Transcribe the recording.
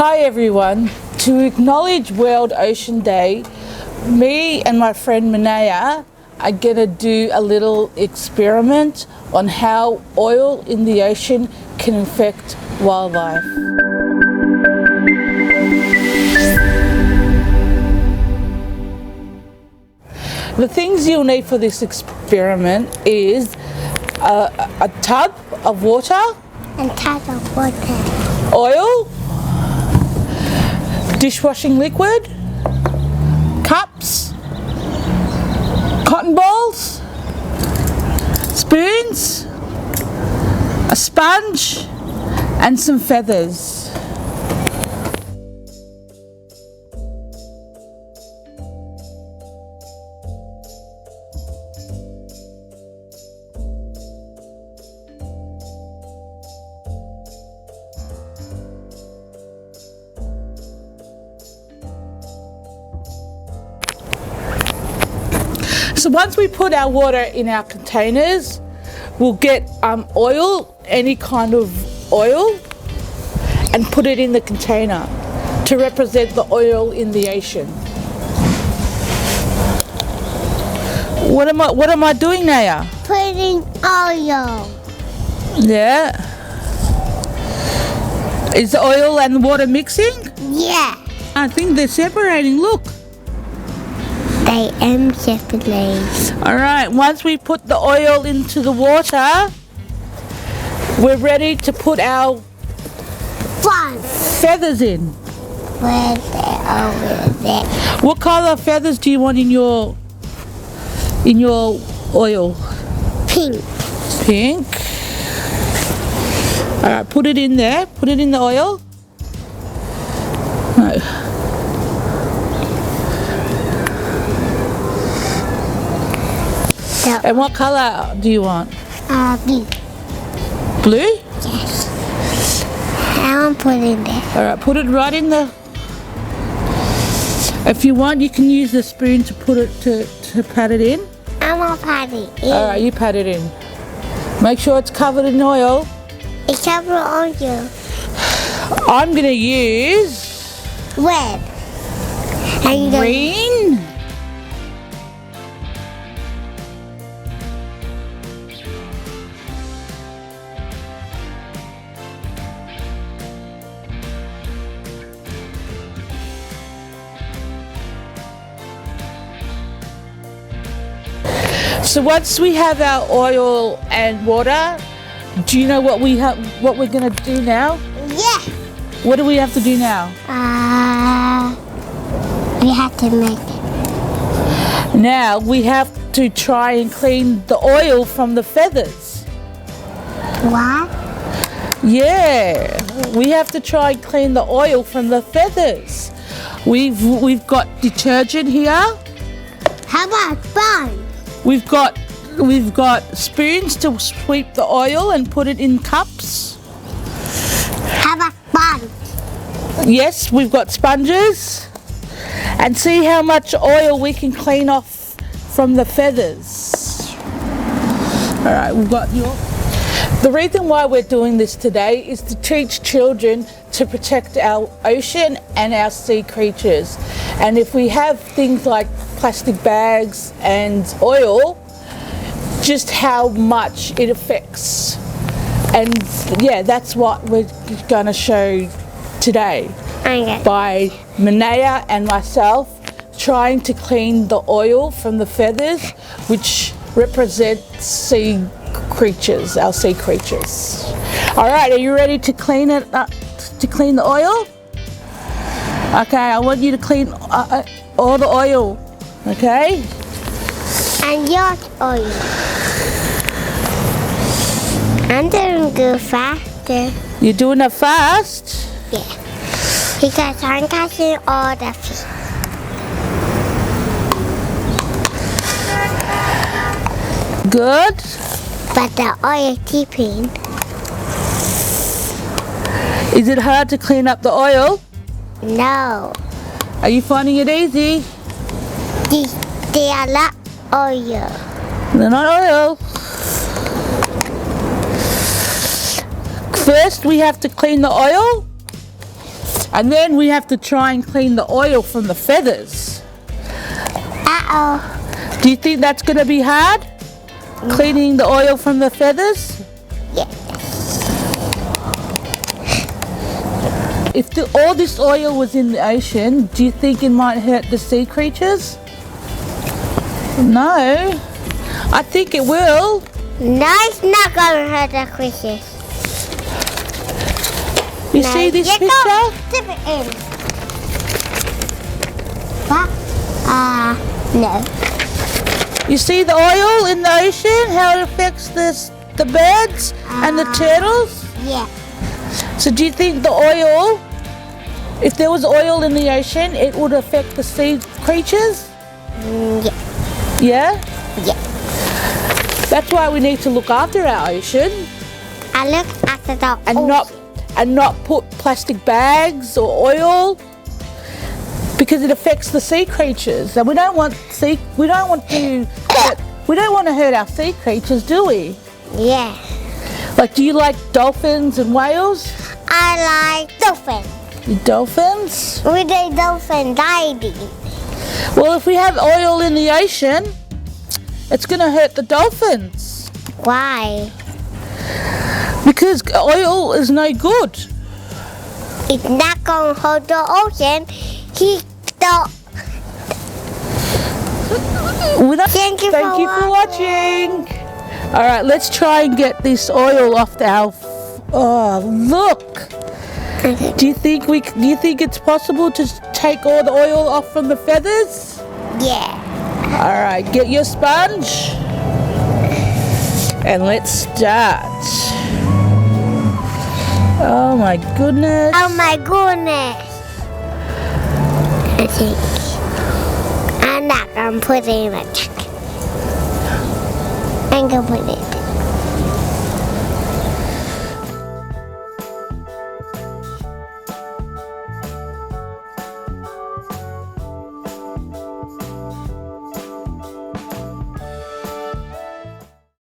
Hi everyone, to acknowledge World Ocean Day, me and my friend Manaya are going to do a little experiment on how oil in the ocean can affect wildlife. The things you'll need for this experiment is a tub of water, oil, dishwashing liquid, cups, cotton balls, spoons, a sponge, and some feathers. So once we put our water in our containers, we'll get oil, any kind of oil, and put it in the container to represent the oil in the ocean. What am I doing, Naya? Putting oil. Yeah. Is the oil and the water mixing? Yeah. I think they're separating, look. They am separate. Alright, once we put the oil into the water, we're ready to put our feathers in. Where they over there. What color feathers do you want in your oil? Pink. Pink. Alright, put it in there. Put it in the oil. No. And what color do you want? Blue. Blue? Yes. I want to put it there. Alright, put it right in the... If you want, you can use the spoon to put it, to pat it in. I want to pat it in. Alright, you pat it in. Make sure it's covered in oil. It's covered on you. I'm going to use... Red. Green. So once we have our oil and water, do you know what we're going to do now? Yeah. What do we have to do now? We have to make it. Now we have to try and clean the oil from the feathers. What? Yeah, we have to try and clean the oil from the feathers. We've got detergent here. How about fun? We've got spoons to sweep the oil and put it in cups. How about fun? Yes, we've got sponges. And see how much oil we can clean off from the feathers. All right, we've got your... The reason why we're doing this today is to teach children to protect our ocean and our sea creatures. And if we have things like plastic bags and oil, just how much it affects. And yeah, that's what we're going to show today. Okay. By Manaya and myself trying to clean the oil from the feathers, which represent sea creatures, our sea creatures. All right, are you ready to clean it? To clean the oil? Okay, I want you to clean all the oil. Okay. And your oil. I'm doing good faster. You're doing it fast? Yeah. Because I'm catching all the fish. Good. But the oil is keeping. Is it hard to clean up the oil? No. Are you finding it easy? They are not oil. They're not oil. First we have to clean the oil And then we have to try and clean the oil from the feathers. Uh-oh. Do you think that's going to be hard? Cleaning the oil from the feathers? Yes. If all this oil was in the ocean, do you think it might hurt the sea creatures? No. I think it will. No, it's not going to hurt the creatures. You see this picture? Dip it in. What? No. You see the oil in the ocean? How it affects the birds and the turtles? Yeah. So do you think the oil, if there was oil in the ocean, it would affect the sea creatures? Yeah. Yeah? Yeah. That's why we need to look after our ocean I look after the and not put plastic bags or oil because it affects the sea creatures. And we don't want to hurt our sea creatures, do we? Yeah. Like, do you like dolphins and whales? I like dolphins. Dolphins? With the dolphin diving. Well, if we have oil in the ocean, it's going to hurt the dolphins. Why? Because oil is no good. It's not going to hold the ocean. Thank you for watching. All right, let's try and get this oil off our. Oh, look. Okay. Do you think it's possible to take all the oil off from the feathers? Yeah. All right, get your sponge and let's start. Oh my goodness. Oh my goodness. I think I'm not going to put it in my jacket. I'm going to put it